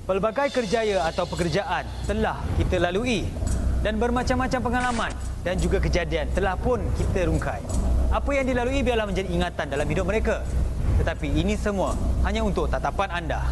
Pelbagai kerjaya atau pekerjaan telah kita lalui dan bermacam-macam pengalaman dan juga kejadian telah pun kita rungkai. Apa yang dilalui biarlah menjadi ingatan dalam hidup mereka. Tetapi ini semua hanya untuk tatapan anda.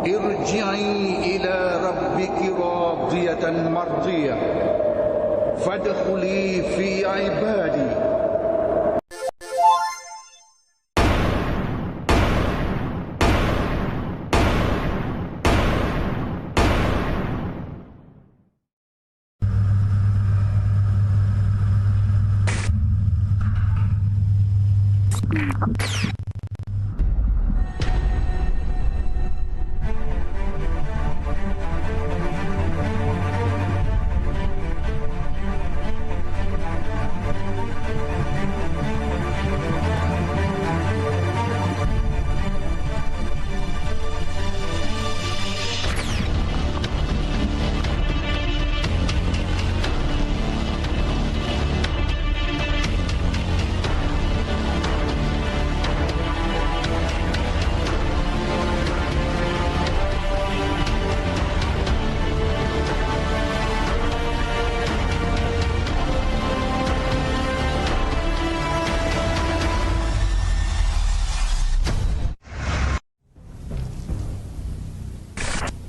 ارجعي إلى ربك راضية مرضية فادخلي في عبادي.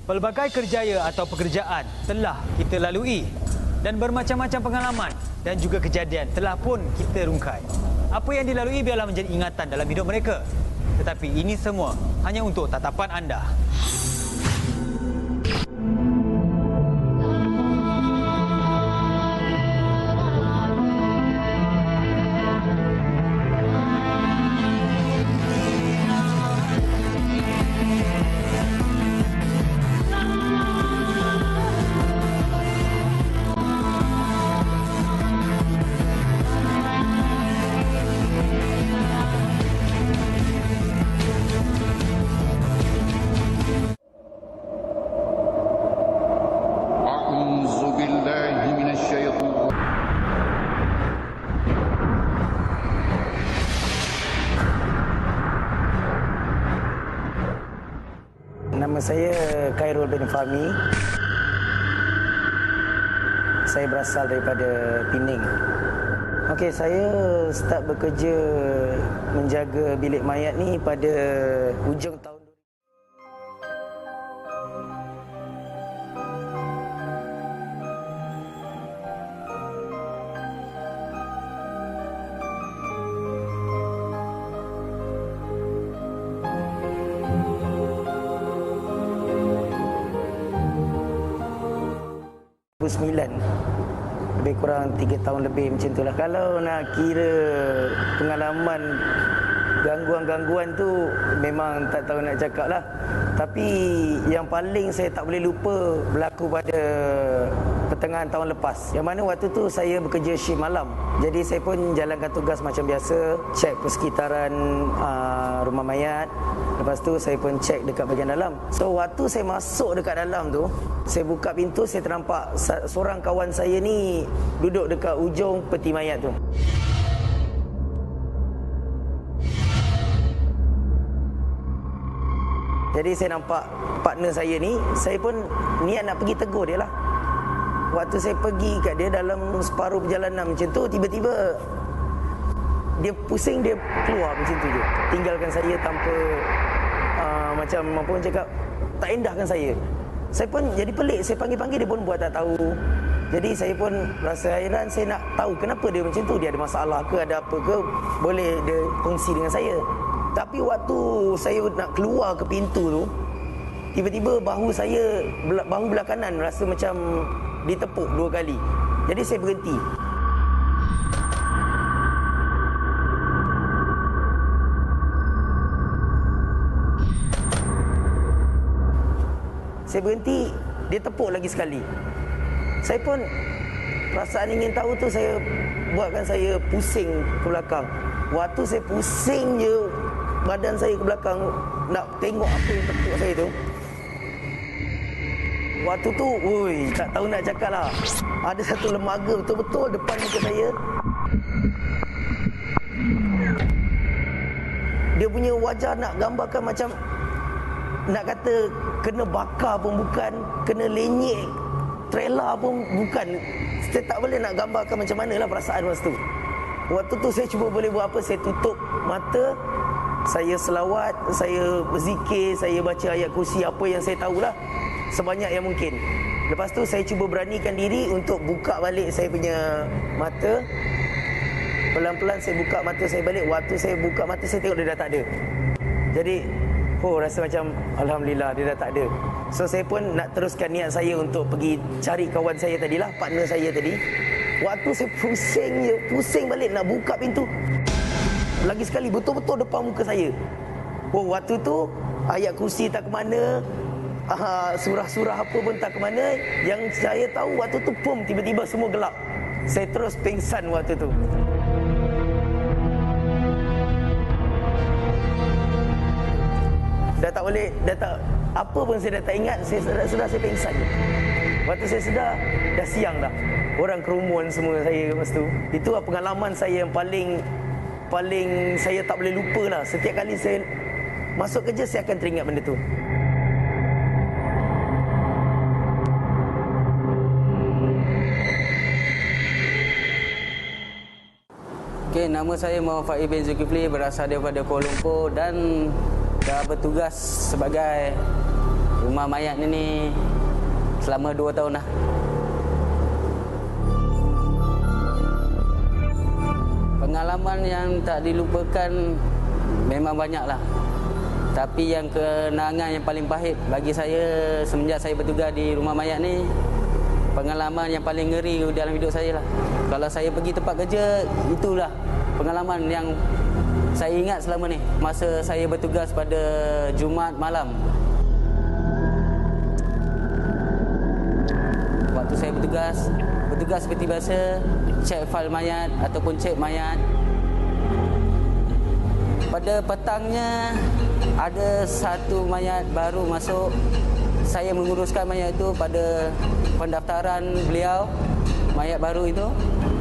Pelbagai kerjaya atau pekerjaan telah kita lalui dan bermacam-macam pengalaman dan juga kejadian telah pun kita rungkai. Apa yang dilalui biarlah menjadi ingatan dalam hidup mereka. Tetapi ini semua hanya untuk tatapan anda. Nama saya Khairul bin Fahmi. Saya berasal daripada Pening. Okey, saya start bekerja menjaga bilik mayat ni pada hujung tahun 2009, lebih kurang 3 tahun lebih macam itulah. Kalau nak kira pengalaman gangguan-gangguan tu memang tak tahu nak cakap lah. Tapi yang paling saya tak boleh lupa berlaku pada pertengahan tahun lepas, yang mana waktu tu saya bekerja shift malam. Jadi saya pun jalankan tugas macam biasa, cek persekitaran rumah mayat. Lepas tu saya pun cek dekat bahagian dalam. So waktu saya masuk dekat dalam tu, saya buka pintu, saya ternampak seorang kawan saya ni duduk dekat ujung peti mayat tu. Jadi saya nampak partner saya ni, saya pun niat nak pergi tegur dia lah. Waktu saya pergi kat dia dalam separuh perjalanan macam tu, tiba-tiba dia pusing, dia keluar macam tu je. Tinggalkan saya tanpa macam apa orang cakap, tak endahkan saya. Saya pun jadi pelik, saya panggil-panggil dia pun buat tak tahu. Jadi saya pun rasa hairan, saya nak tahu kenapa dia macam tu. Dia ada masalah ke, ada apa ke, boleh dia kongsi dengan saya. Tapi waktu saya nak keluar ke pintu tu, tiba-tiba bahu belah kanan rasa macam ditepuk 2 kali. Jadi saya berhenti. Saya berhenti, dia tepuk lagi sekali. Saya pun perasaan ingin tahu tu saya buatkan saya pusing ke belakang. Waktu saya pusing je badan saya ke belakang nak tengok apa yang tepuk saya tu, waktu tu, tak tahu nak cakap lah. Ada satu lembaga betul-betul depan muka saya. Dia punya wajah nak gambarkan macam, nak kata kena bakar pun bukan, kena lenyek trailer pun bukan. Saya tak boleh nak gambarkan macam mana lah perasaan masa tu. Waktu tu saya cuba boleh buat apa, saya tutup mata, saya selawat, saya berzikir, saya baca ayat kursi, apa yang saya tahulah, sebanyak yang mungkin. Lepas tu saya cuba beranikan diri untuk buka balik saya punya mata. Pelan-pelan saya buka mata saya balik. Waktu saya buka mata, saya tengok dia dah tak ada. Jadi rasa macam alhamdulillah dia dah tak ada. So saya pun nak teruskan niat saya untuk pergi cari kawan saya tadilah, partner saya tadi. Waktu saya pusing balik nak buka pintu, lagi sekali betul-betul depan muka saya. Waktu tu ayat kursi tak ke mana, surah-surah apa pun tak ke mana. Yang saya tahu waktu tu tiba-tiba semua gelap. Saya terus pingsan waktu tu. Dah tak boleh, apa pun saya dah tak ingat. Saya sudah saya pingsan. Waktu saya sedar, dah siang dah. Orang kerumun semua saya masa tu. Itu pengalaman saya yang paling saya tak boleh lupa lah. Setiap kali saya masuk kerja, saya akan teringat benda tu. Okay, nama saya Muhammad Faiz bin Zulkifli, berasal daripada Kuala Lumpur dan dah bertugas sebagai rumah mayat ni selama 2 tahun dah. Pengalaman yang tak dilupakan memang banyak lah. Tapi yang kenangan yang paling pahit bagi saya semenjak saya bertugas di rumah mayat ni, pengalaman yang paling ngeri dalam hidup saya lah. Kalau saya pergi tempat kerja, itulah pengalaman yang saya ingat selama ni. Masa saya bertugas pada Jumaat malam, waktu saya bertugas seperti biasa, cek fail mayat ataupun cek mayat. Pada petangnya ada satu mayat baru masuk. Saya menguruskan mayat itu pada pendaftaran beliau, mayat baru itu.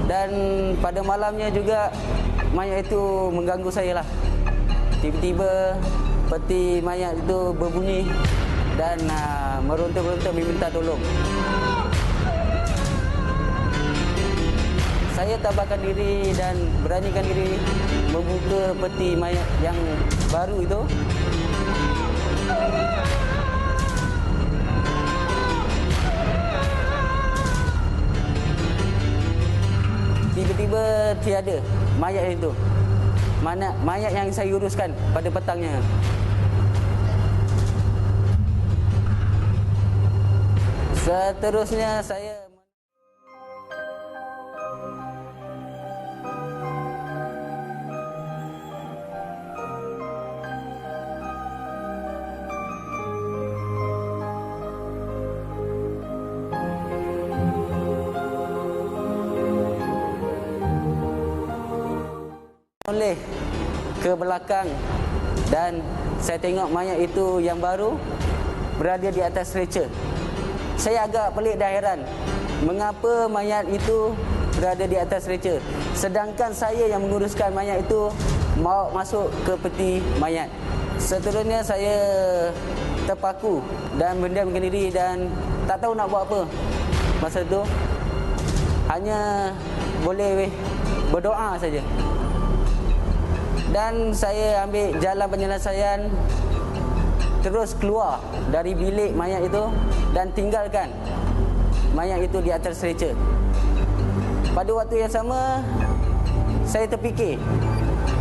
Dan pada malamnya juga mayat itu mengganggu saya lah. Tiba-tiba peti mayat itu berbunyi dan meronta-ronta meminta tolong. Saya tabahkan diri dan beranikan diri membuka peti mayat yang baru itu. Tiba-tiba tiada mayat itu. Mana mayat yang saya uruskan pada petangnya. Seterusnya saya Oleh ke belakang dan saya tengok mayat itu yang baru berada di atas stretcher. Saya agak pelik dan heran mengapa mayat itu berada di atas stretcher sedangkan saya yang menguruskan mayat itu mau masuk ke peti mayat. Seterusnya saya terpaku dan berdiam diri dan tak tahu nak buat apa. Masa tu hanya boleh berdoa saja. Dan saya ambil jalan penyelesaian terus keluar dari bilik mayat itu dan tinggalkan mayat itu di atas stretcher. Pada waktu yang sama saya terfikir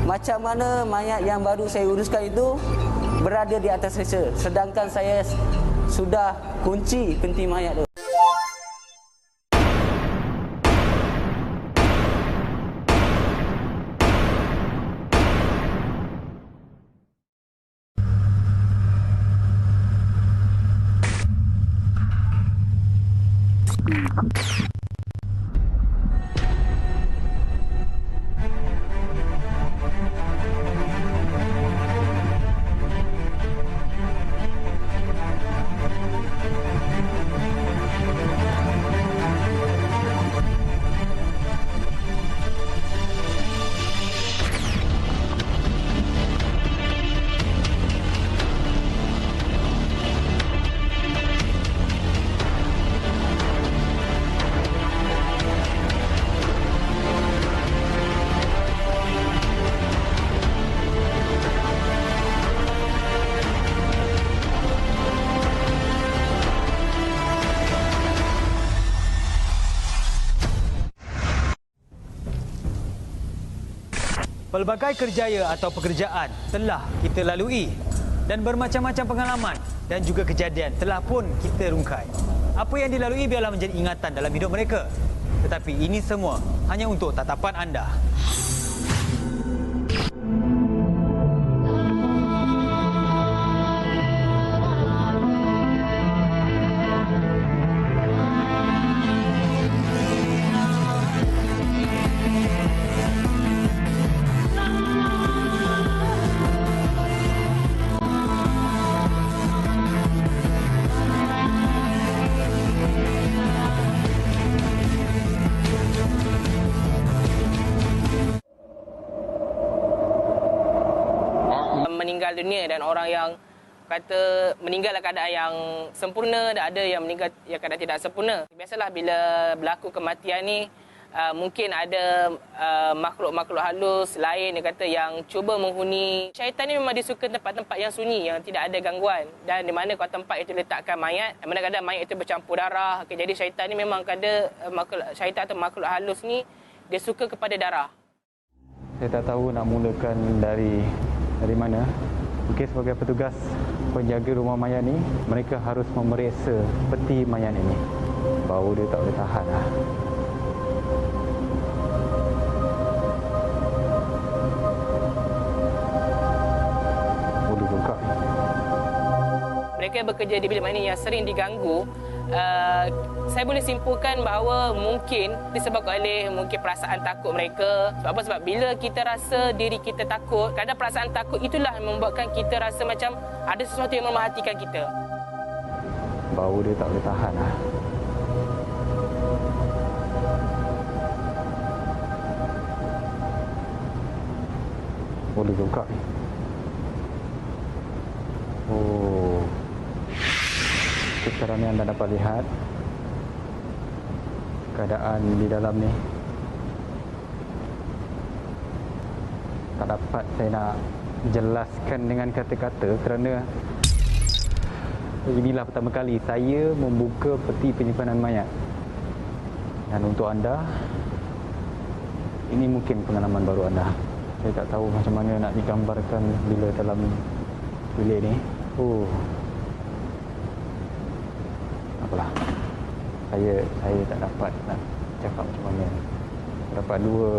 macam mana mayat yang baru saya uruskan itu berada di atas stretcher sedangkan saya sudah kunci peti mayat tu. Pelbagai kerjaya atau pekerjaan telah kita lalui dan bermacam-macam pengalaman dan juga kejadian telah pun kita rungkai. Apa yang dilalui biarlah menjadi ingatan dalam hidup mereka. Tetapi ini semua hanya untuk tatapan anda. Meninggal dunia dan orang yang kata meninggal dalam keadaan yang sempurna dan ada yang meninggal yang keadaan tidak sempurna. Biasalah bila berlaku kematian ni mungkin ada makhluk-makhluk halus lain yang kata yang cuba menghuni. Syaitan ni memang dia suka tempat-tempat yang sunyi yang tidak ada gangguan dan di mana kalau tempat itu letakkan mayat, kadang-kadang mayat itu bercampur darah. Okay, jadi syaitan ni memang ada syaitan atau makhluk halus ni dia suka kepada darah. Saya tak tahu nak mulakan dari mana. Mungkin sebagai petugas penjaga rumah mayat ni, mereka harus memeriksa peti mayat ini. Bau dia tak boleh tahan lah. Boleh buka. Mereka bekerja di bilik mayat ni yang sering diganggu. Saya boleh simpulkan bahawa mungkin disebabkan oleh mungkin perasaan takut mereka. Sebab apa? Sebab bila kita rasa diri kita takut, kadang perasaan takut itulah yang membuatkan kita rasa macam ada sesuatu yang memahatikan kita. Bau dia tak boleh tahan lah. Boleh buka. Oh. Sekarang ni anda dapat lihat keadaan di dalam ni. Tak dapat saya nak jelaskan dengan kata-kata kerana inilah pertama kali saya membuka peti penyimpanan mayat. Dan untuk anda, ini mungkin pengalaman baru anda. Saya tak tahu macam mana nak digambarkan bila dalam bilik ni. Oh. Apalah. Saya tak dapat nak cakap macam mana. Dapat dua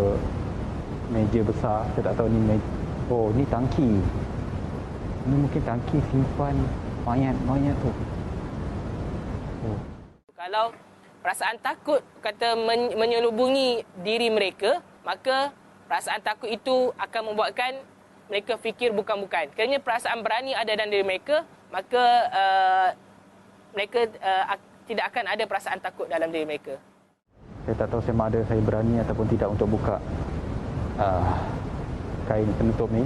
meja besar. Saya tak tahu ni meja. Oh, ni tangki. Ini mungkin tangki simpan mayat tu. Oh. Kalau perasaan takut kata menyelubungi diri mereka, maka perasaan takut itu akan membuatkan mereka fikir bukan-bukan. Kerana perasaan berani ada dalam diri mereka, maka mereka tidak akan ada perasaan takut dalam diri mereka. Saya tak tahu sama ada saya berani ataupun tidak untuk buka kain penutup ni.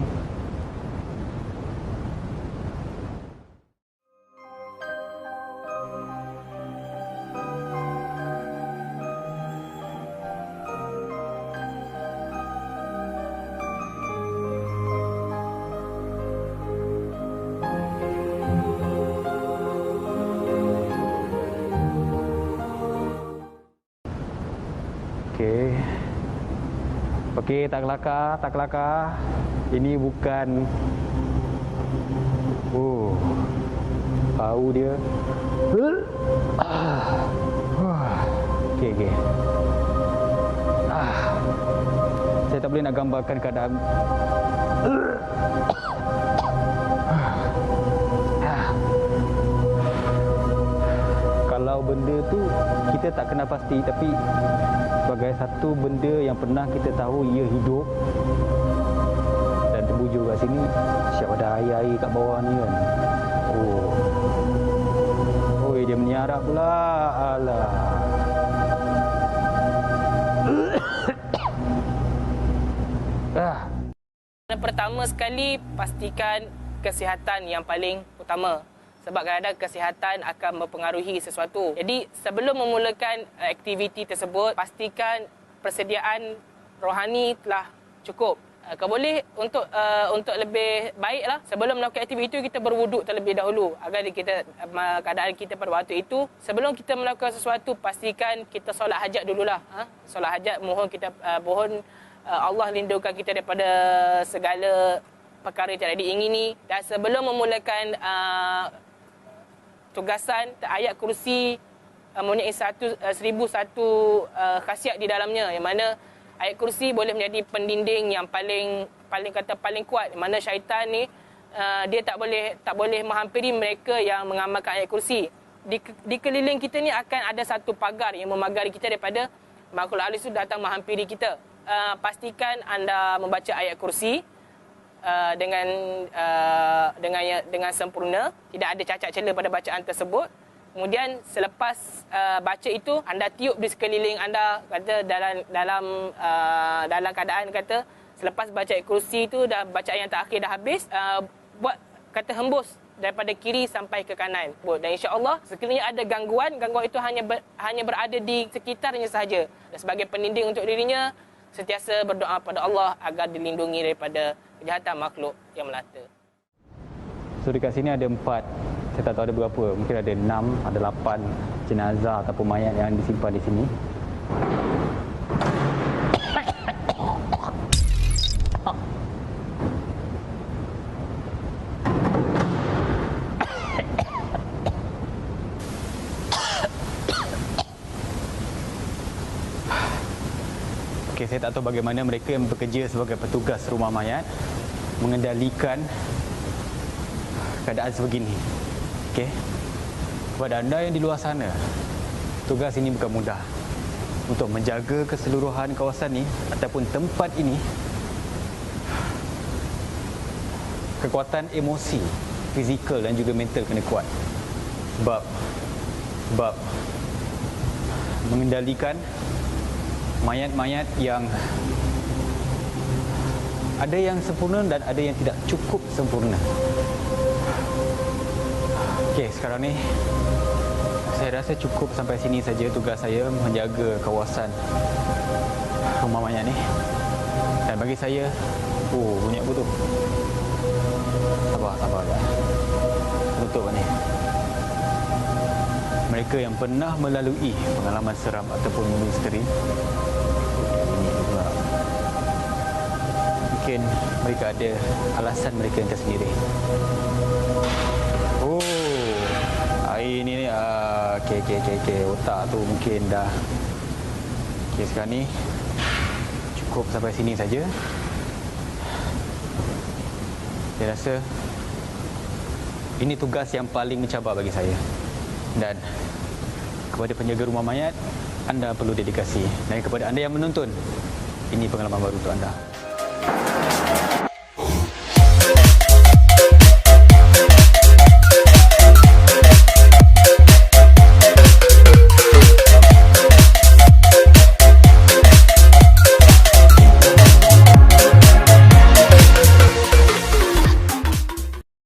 Okey, tak kelakar. Ini bukan bau dia. Okey. Saya tak boleh nak gambarkan keadaan. Kalau benda tu kita tak kenal pasti, tapi sebagai satu benda yang pernah kita tahu ia hidup dan terbujur kat sini, siap ada air-air kat bawah ni kan. Oi, dia menyarak pula. Alah. Pertama sekali, pastikan kesihatan yang paling utama. Sebab kadang-kadang kesihatan akan mempengaruhi sesuatu. Jadi sebelum memulakan aktiviti tersebut, pastikan persediaan rohani telah cukup. Kalau boleh untuk lebih baiklah, sebelum melakukan aktiviti itu kita berwuduk terlebih dahulu agar kita keadaan kita pada waktu itu. Sebelum kita melakukan sesuatu, pastikan kita solat hajat dululah. Solat hajat, mohon Allah lindungkan kita daripada segala perkara yang tidak diingini. Dan sebelum memulakan tugasan, ayat kursi mempunyai 1001 khasiat di dalamnya, yang mana ayat kursi boleh menjadi pendinding yang paling kuat, yang mana syaitan ni dia tak boleh menghampiri mereka yang mengamalkan ayat kursi. Di keliling kita ni akan ada satu pagar yang memagari kita daripada makhluk halus itu datang menghampiri kita. Pastikan anda membaca ayat kursi dengan sempurna, tidak ada cacat celah pada bacaan tersebut. Kemudian selepas baca itu, anda tiup di sekeliling anda, kata dalam keadaan kata selepas baca ayat kursi itu dah bacaan yang terakhir dah habis, buat kata hembus daripada kiri sampai ke kanan. Dan insya-Allah sekiranya ada gangguan itu hanya berada di sekitarnya sahaja. Dan sebagai pendinding untuk dirinya, sentiasa berdoa pada Allah agar dilindungi daripada kejahatan makhluk yang melata. So dekat sini ada 4, saya tak tahu ada berapa, mungkin ada 6, ada 8 jenazah ataupun mayat yang disimpan di sini. Okay, saya tak tahu bagaimana mereka yang bekerja sebagai petugas rumah mayat mengendalikan keadaan sebegini. Okey. Kepada anda yang di luar sana, tugas ini bukan mudah. Untuk menjaga keseluruhan kawasan ini ataupun tempat ini, kekuatan emosi, fizikal dan juga mental kena kuat. Sebab mengendalikan mayat-mayat yang ada yang sempurna dan ada yang tidak cukup sempurna. Okey, sekarang ni saya rasa cukup sampai sini saja tugas saya menjaga kawasan rumah mayat ni. Dan bagi saya, bunyi apa tu? Sabar ya. Tutup ni. Mereka yang pernah melalui pengalaman seram ataupun misteri, ini juga mungkin mereka ada alasan mereka yang tersendiri. Air ni okey. Otak tu mungkin dah. Okey, sekarang ni cukup sampai sini saja. Saya rasa ini tugas yang paling mencabar bagi saya. Dan kepada penjaga rumah mayat, anda perlu dedikasi. Dan kepada anda yang menonton, ini pengalaman baru untuk anda.